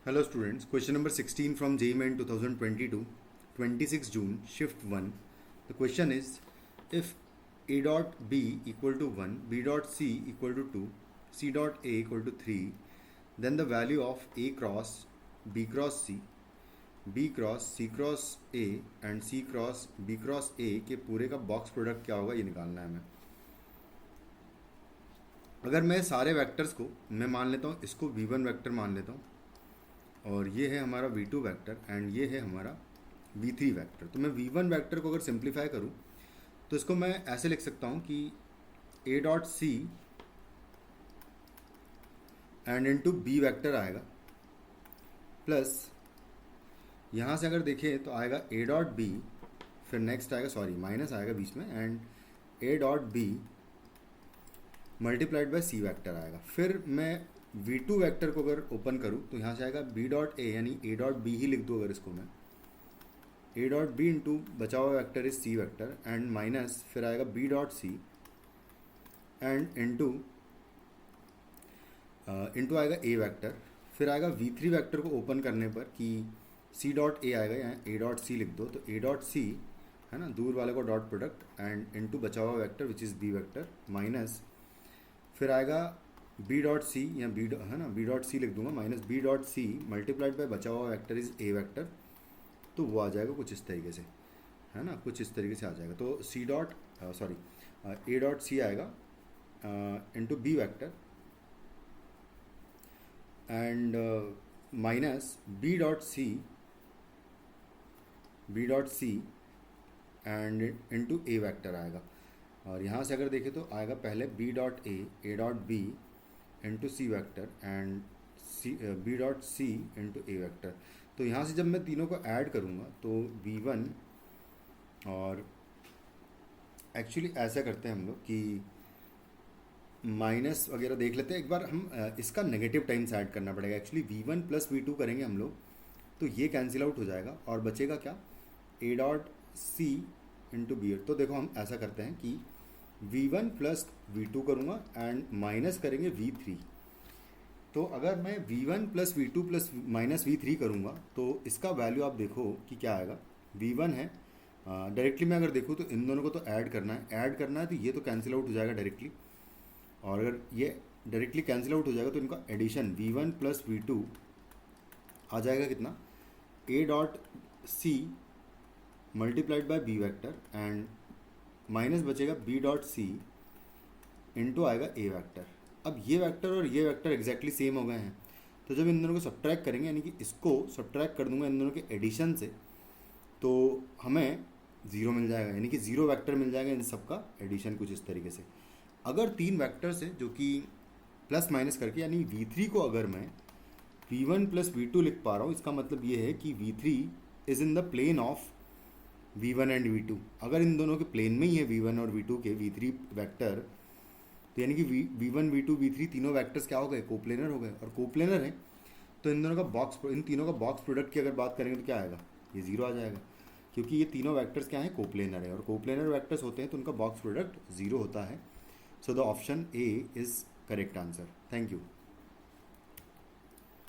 Hello students, question number 16 from JEE Main 2022, 26 June, shift 1. The question is, if A dot B equal to 1, B dot C equal to 2, C dot A equal to 3, then the value of A cross B cross C, B cross C cross A and C cross B cross A के पूरे का box product क्या होगा ये निकालना है हमें। अगर मैं सारे वेक्टर्स को मैं मान लेता हूँ, इसको V1 वेक्टर मान लेता हूँ और ये है हमारा V2 वेक्टर एंड ये है हमारा V3 वेक्टर। तो मैं V1 वेक्टर को अगर सिंप्लीफाई करूँ तो इसको मैं ऐसे लिख सकता हूँ कि A dot C and into B vector आएगा, प्लस यहाँ से अगर देखें तो आएगा A डॉट B, फिर नेक्स्ट आएगा माइनस आएगा बीच में and A dot B multiplied by C vector आएगा। फिर मैं V2 वेक्टर को अगर ओपन करूँ तो यहाँ से आएगा B डॉट A यानी A डॉट B ही लिख दूँ अगर इसको मैं, A डॉट B इंटू बचा हुआ vector is C vector and minus फिर आएगा B dot C and into आएगा A वेक्टर। फिर आएगा V3 वेक्टर को ओपन करने पर कि C डॉट A आएगा, यहाँ A डॉट C लिख दो तो A डॉट C है ना, दूर वाले co dot product and into बचा हुआ vector which is B vector minus फिर आएगा B डॉट सी या B है ना, B डॉट सी लिख दूंगा minus B dot C multiplied by बचा हुआ वेक्टर इज A वेक्टर। तो वो आ जाएगा कुछ इस तरीके से, है ना, कुछ इस तरीके से आ जाएगा। तो C dot A dot C आएगा into B vector and minus B dot C and into A vector आएगा। और यहाँ से अगर देखें तो आएगा पहले B dot A dot B into C vector and B dot C into A vector. तो यहाँ से जब मैं तीनों को ऐड करूँगा तो V1 और एक्चुअली ऐसा करते हैं हम लोग कि माइनस वगैरह देख लेते हैं एक बार। हम इसका नेगेटिव टाइम्स ऐड करना पड़ेगा। एक्चुअली V1 प्लस V2 करेंगे हम लोग तो ये कैंसिल आउट हो जाएगा और बचेगा क्या, A dot C into B। तो देखो हम ऐसा करते हैं कि V1 प्लस V2 करूँगा एंड माइनस करेंगे V3। तो अगर मैं V1 plus V2 plus minus V3 करूँगा तो इसका वैल्यू आप देखो कि क्या आएगा। V1 है डायरेक्टली मैं अगर देखूँ तो इन दोनों को तो ऐड करना है तो ये तो कैंसिल आउट हो जाएगा डायरेक्टली, और अगर ये डायरेक्टली कैंसिल आउट हो जाएगा तो इनका एडिशन V1 प्लस V2 आ जाएगा कितना, A dot C multiplied by B vector and minus बचेगा B डॉट C इंटू आएगा A वेक्टर। अब ये वेक्टर और ये वेक्टर एग्जैक्टली सेम हो गए हैं, तो जब इन दोनों को सब्ट्रैक्ट करेंगे यानी कि इसको सब्ट्रैक्ट कर दूंगा इन दोनों के एडिशन से तो हमें ज़ीरो मिल जाएगा, यानी कि ज़ीरो वेक्टर मिल जाएगा इन सब का एडिशन कुछ इस तरीके से। अगर तीन वेक्टर्स है जो कि प्लस माइनस करके, यानी V3 को अगर मैं V1 प्लस V2 लिख पा रहा हूँ, इसका मतलब ये है कि V3 is in the plane of V1 and V2। अगर इन दोनों के प्लेन में ही है V1 और V2 के V3 वेक्टर, तो यानी कि V1 V2 V3 तीनों वेक्टर्स क्या हो गए, कोप्लेनर हो गए। और कोप्लेनर है तो इन तीनों का बॉक्स प्रोडक्ट की अगर बात करेंगे तो क्या आएगा, ये ज़ीरो आ जाएगा, क्योंकि ये तीनों वेक्टर्स क्या हैं, कोप्लेनर है और कोप्लेनर वेक्टर्स होते हैं तो उनका बॉक्स प्रोडक्ट ज़ीरो होता है। So the option A is correct answer. Thank you.